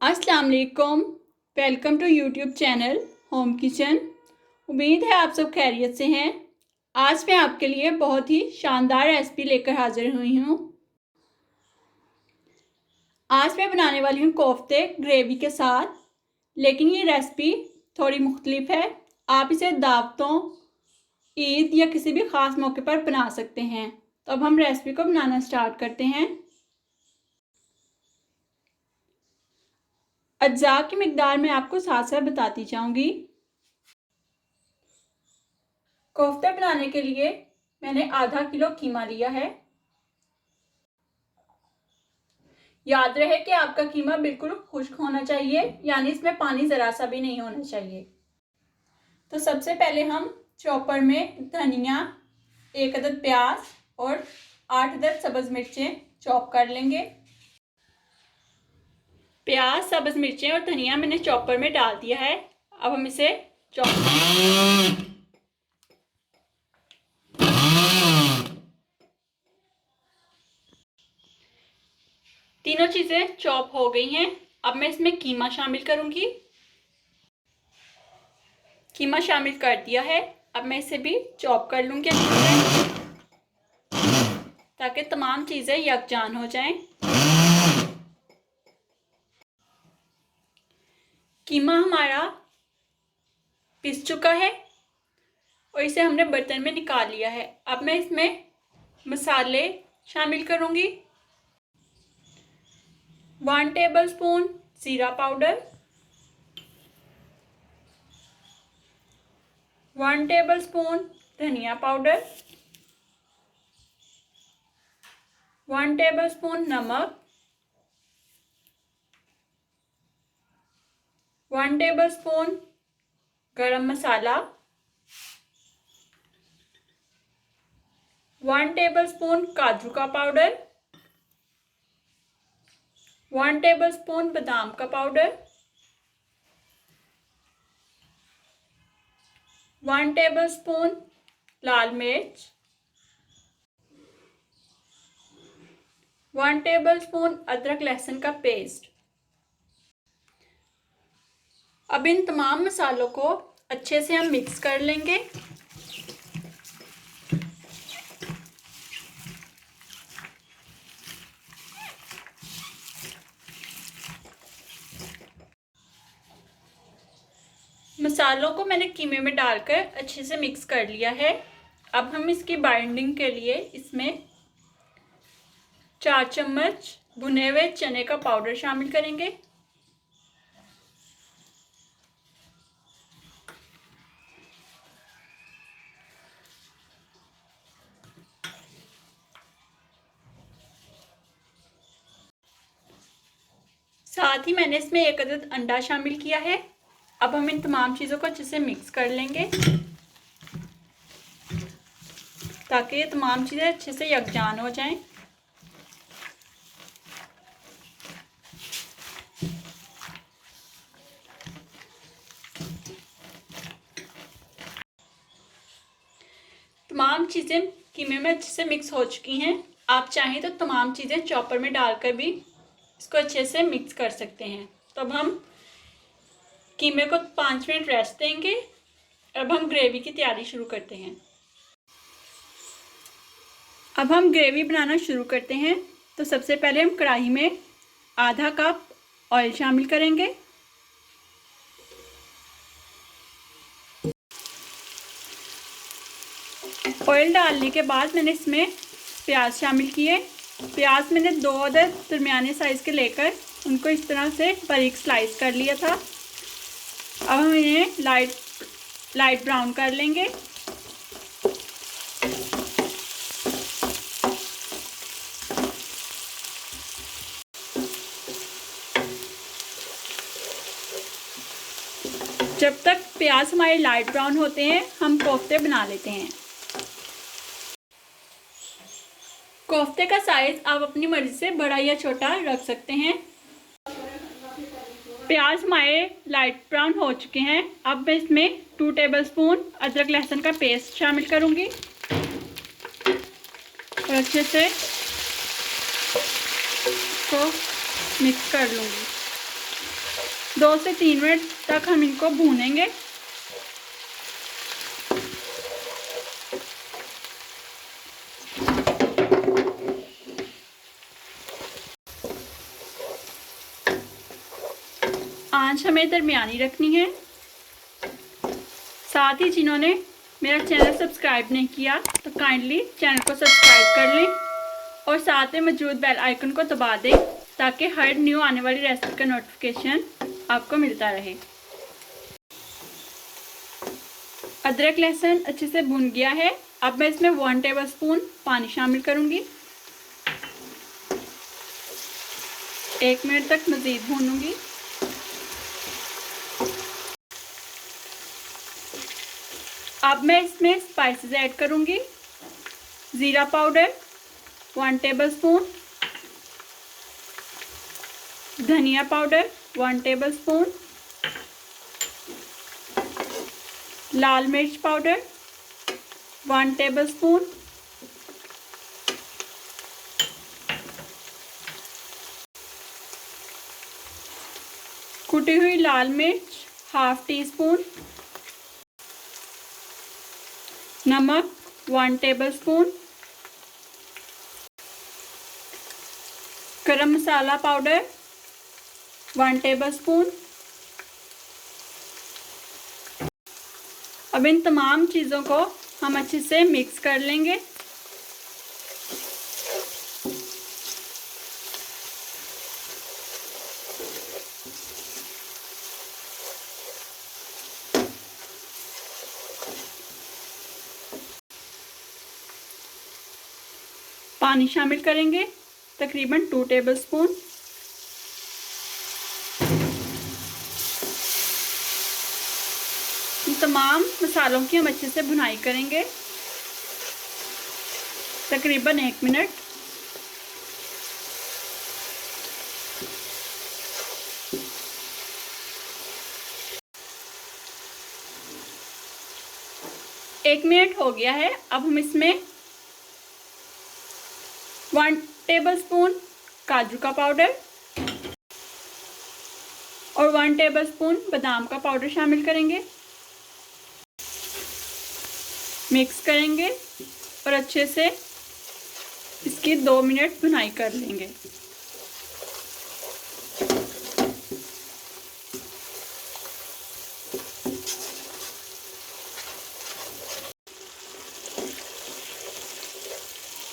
अस्सलाम वालेकुम। Welcome to YouTube channel Home Kitchen. उम्मीद है आप सब खैरियत से हैं। आज मैं आपके लिए बहुत ही शानदार रेसिपी लेकर हाजिर हुई हूँ। आज मैं बनाने वाली हूँ कोफ्ते ग्रेवी के साथ, लेकिन ये रेसिपी थोड़ी मुख्तलिफ है। आप इसे दावतों, ईद या किसी भी ख़ास मौके पर बना सकते हैं। तो अब हम रेसिपी को बनाना स्टार्ट करते हैं। अज्जा की मिकदार मैं आपको साथ साथ बताती जाऊंगी। कोफ्ते बनाने के लिए मैंने आधा किलो कीमा लिया है। याद रहे कि आपका कीमा बिल्कुल खुश्क होना चाहिए, यानी इसमें पानी ज़रा सा भी नहीं होना चाहिए। तो सबसे पहले हम चॉपर में धनिया, 1 अदद प्याज और 8 अदद सब्ज़ मिर्चें चॉप कर लेंगे। प्याज, सब्ज़ मिर्चें और धनिया मैंने चॉपर में डाल दिया है। अब हम इसे चॉप तीनों चीज़ें चॉप हो गई हैं। अब मैं इसमें कीमा शामिल करूंगी। कीमा शामिल कर दिया है। अब मैं इसे भी चॉप कर लूंगी अच्छे से, ताकि तमाम चीज़ें यकजान हो जाएं। कीमा हमारा पिस चुका है और इसे हमने बर्तन में निकाल लिया है। अब मैं इसमें मसाले शामिल करूंगी। 1 टेबलस्पून जीरा पाउडर, 1 टेबलस्पून धनिया पाउडर, 1 टेबलस्पून नमक, 1 टेबलस्पून गरम मसाला, 1 टेबलस्पून काजू का पाउडर, 1 टेबलस्पून बादाम का पाउडर, 1 टेबलस्पून लाल मिर्च, 1 टेबलस्पून अदरक लहसुन का पेस्ट। अब इन तमाम मसालों को अच्छे से हम मिक्स कर लेंगे। मसालों को मैंने कीमे में डालकर अच्छे से मिक्स कर लिया है। अब हम इसकी बाइंडिंग के लिए इसमें 4 चम्मच भुने हुए चने का पाउडर शामिल करेंगे। साथ ही मैंने इसमें 1 अदद अंडा शामिल किया है। अब हम इन तमाम चीज़ों को अच्छे से मिक्स कर लेंगे, ताकि ये तमाम चीज़ें अच्छे से यकजान हो जाएं। तमाम चीज़ें कीमे में अच्छे से मिक्स हो चुकी हैं। आप चाहें तो तमाम चीज़ें चॉपर में डालकर भी इसको अच्छे से मिक्स कर सकते हैं। तो अब हम कीमे को 5 मिनट रेस्ट देंगे। अब हम ग्रेवी की तैयारी शुरू करते हैं। अब हम ग्रेवी बनाना शुरू करते हैं। तो सबसे पहले हम कढ़ाई में आधा कप ऑयल शामिल करेंगे। ऑयल डालने के बाद मैंने इसमें प्याज शामिल किए। प्याज मैंने 2 अदद दरमियाने साइज़ के लेकर उनको इस तरह से बारीक स्लाइस कर लिया था। अब हम इन्हें लाइट ब्राउन कर लेंगे। जब तक प्याज हमारे लाइट ब्राउन होते हैं, हम कोफ्ते बना लेते हैं। कोफ्ते का साइज़ आप अपनी मर्ज़ी से बड़ा या छोटा रख सकते हैं। प्याज हमारे लाइट ब्राउन हो चुके हैं। अब मैं इसमें 2 टेबलस्पून अदरक लहसुन का पेस्ट शामिल करूंगी और अच्छे से इसको मिक्स कर लूँगी। 2 से 3 मिनट तक हम इनको भूनेंगे। आंच हमें दरमियानी रखनी है। साथ ही जिन्होंने मेरा चैनल सब्सक्राइब नहीं किया तो काइंडली चैनल को सब्सक्राइब कर लें और साथ में मौजूद बेल आइकन को दबा दें ताकि हर न्यू आने वाली रेसिपी का नोटिफिकेशन आपको मिलता रहे। अदरक लहसुन अच्छे से भुन गया है। अब मैं इसमें 1 टेबलस्पून पानी शामिल करूंगी। 1 मिनट तक मज़ीद भूनूंगी। अब मैं इसमें स्पाइसेस ऐड करूंगी। ज़ीरा पाउडर 1 टेबलस्पून, धनिया पाउडर 1 टेबलस्पून, लाल मिर्च पाउडर 1 टेबलस्पून, कुटी हुई लाल मिर्च 1/2 टीस्पून, नमक 1 टेबलस्पून, गरम मसाला पाउडर 1 टेबलस्पून। अब इन तमाम चीज़ों को हम अच्छे से मिक्स कर लेंगे। पानी शामिल करेंगे तकरीबन 2 टेबलस्पून। तमाम मसालों की हम अच्छे से भुनाई करेंगे तकरीबन 1 मिनट। एक मिनट हो गया है। अब हम इसमें 1 टेबलस्पून काजू का पाउडर और 1 टेबलस्पून बादाम का पाउडर शामिल करेंगे। मिक्स करेंगे और अच्छे से इसकी 2 मिनट भुनाई कर लेंगे।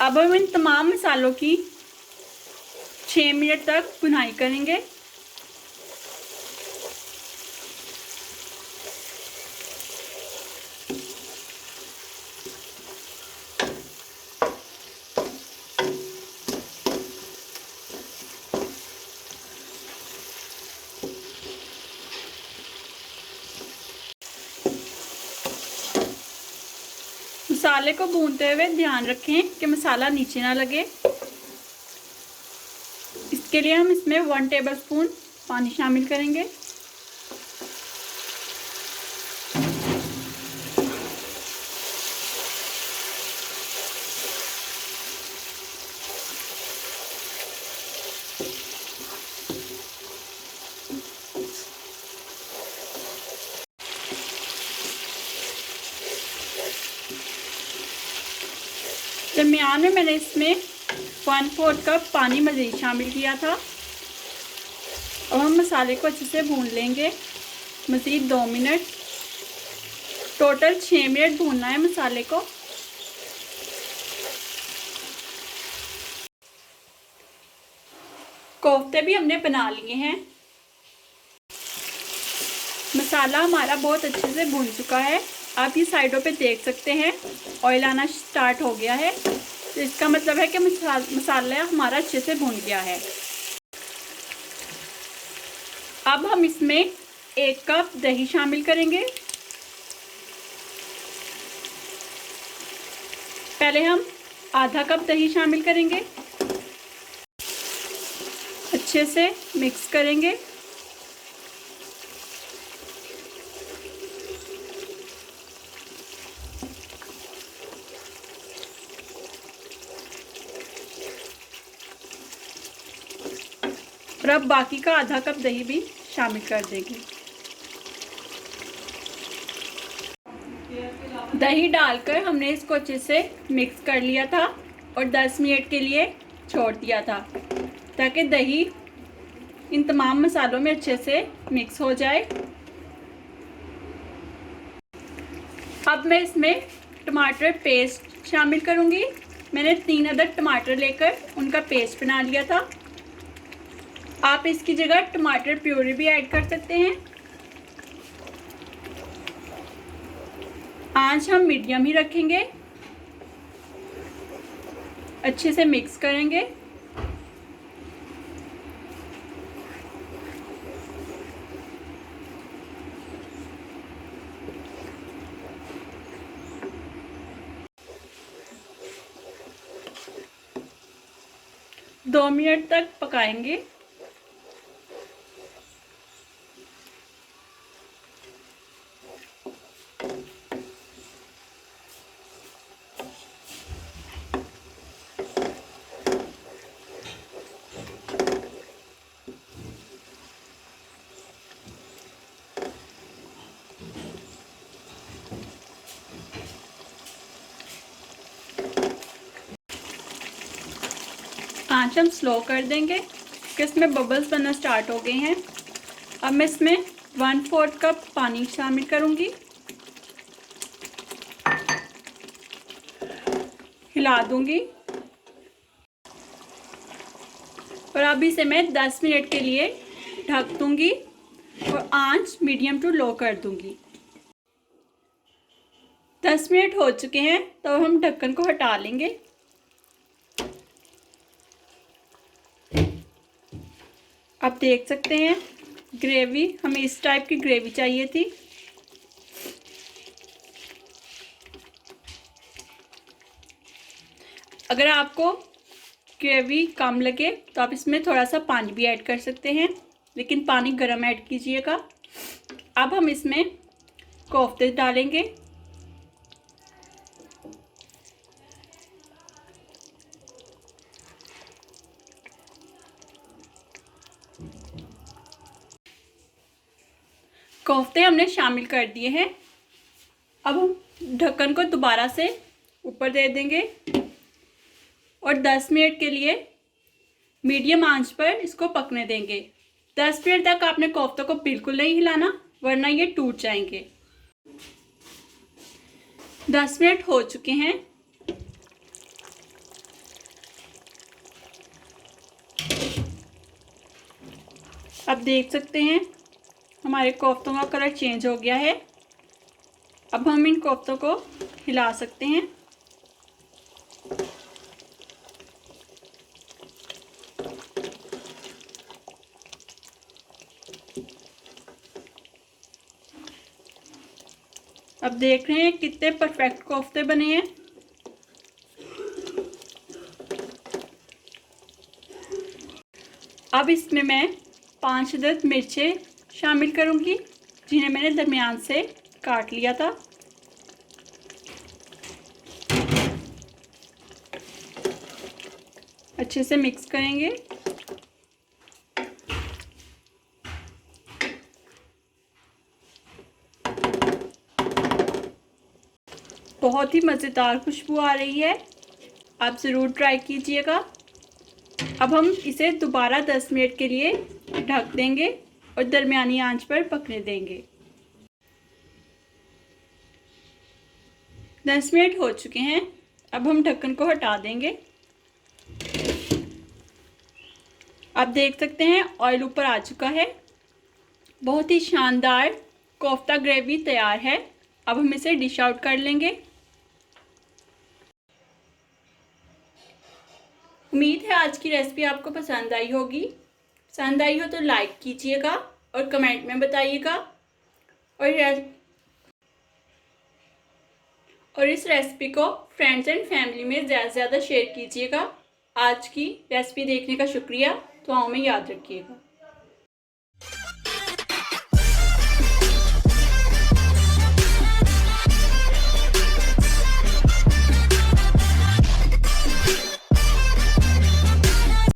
अब हम इन तमाम मसालों की 6 मिनट तक भुनाई करेंगे। मसाले को भूनते हुए ध्यान रखें कि मसाला नीचे ना लगे। इसके लिए हम इसमें 1 टेबलस्पून पानी शामिल करेंगे। दरमियान में मैंने इसमें 1/4 कप पानी मज़ीद शामिल किया था। अब हम मसाले को अच्छे से भून लेंगे मज़ीद 2 मिनट। टोटल 6 मिनट भूनना है मसाले को। कोफ्ते भी हमने बना लिए हैं। मसाला हमारा बहुत अच्छे से भून चुका है। आप ये साइडों पे देख सकते हैं ऑयल आना स्टार्ट हो गया है, तो इसका मतलब है कि मसाला हमारा अच्छे से भून गया है। अब हम इसमें 1 कप दही शामिल करेंगे। पहले हम आधा कप दही शामिल करेंगे, अच्छे से मिक्स करेंगे। और अब बाकी का आधा कप दही भी शामिल कर देंगे। दही डालकर हमने इसको अच्छे से मिक्स कर लिया था और 10 मिनट के लिए छोड़ दिया था ताकि दही इन तमाम मसालों में अच्छे से मिक्स हो जाए। अब मैं इसमें टमाटर पेस्ट शामिल करूंगी। मैंने 3 अदद टमाटर लेकर उनका पेस्ट बना लिया था। आप इसकी जगह टमाटर प्यूरी भी ऐड कर सकते हैं। आंच हम मीडियम ही रखेंगे। अच्छे से मिक्स करेंगे। दो मिनट तक पकाएंगे। आंच हम स्लो कर देंगे कि इसमें बबल्स बनना स्टार्ट हो गए हैं। अब मैं इसमें 1/4 कप पानी शामिल करूंगी। हिला दूंगी और अब इसे मैं 10 मिनट के लिए ढक दूंगी और आंच मीडियम टू लो कर दूंगी। 10 मिनट हो चुके हैं तो हम ढक्कन को हटा लेंगे। आप देख सकते हैं ग्रेवी, हमें इस टाइप की ग्रेवी चाहिए थी। अगर आपको ग्रेवी कम लगे तो आप इसमें थोड़ा सा पानी भी ऐड कर सकते हैं, लेकिन पानी गर्म ऐड कीजिएगा। अब हम इसमें कोफ्ते डालेंगे। कोफ्ते हमने शामिल कर दिए हैं। अब हम ढक्कन को दोबारा से ऊपर दे देंगे और 10 मिनट के लिए मीडियम आंच पर इसको पकने देंगे। 10 मिनट तक आपने कोफ्तों को बिल्कुल नहीं हिलाना, वरना ये टूट जाएंगे। 10 मिनट हो चुके हैं। आप देख सकते हैं हमारे कोफ्तों का कलर चेंज हो गया है। अब हम इन कोफ्तों को हिला सकते हैं। अब देख रहे हैं कितने परफेक्ट कोफ्ते बने हैं। अब इसमें मैं 5 अदद मिर्चें शामिल करूंगी जिन्हें मैंने दरमियान से काट लिया था। अच्छे से मिक्स करेंगे। बहुत ही मज़ेदार खुशबू आ रही है, आप ज़रूर ट्राई कीजिएगा। अब हम इसे दोबारा 10 मिनट के लिए ढक देंगे और दरमियानी आंच पर पकने देंगे। 10 मिनट हो चुके हैं। अब हम ढक्कन को हटा देंगे। आप देख सकते हैं ऑयल ऊपर आ चुका है। बहुत ही शानदार कोफ्ता ग्रेवी तैयार है। अब हम इसे डिश आउट कर लेंगे। उम्मीद है आज की रेसिपी आपको पसंद आई होगी। पसंद आई हो तो लाइक कीजिएगा और कमेंट में बताइएगा और इस रेसिपी को फ्रेंड्स एंड फैमिली में ज़्यादा से ज़्यादा शेयर कीजिएगा। आज की रेसिपी देखने का शुक्रिया। दुआओं में याद रखिएगा।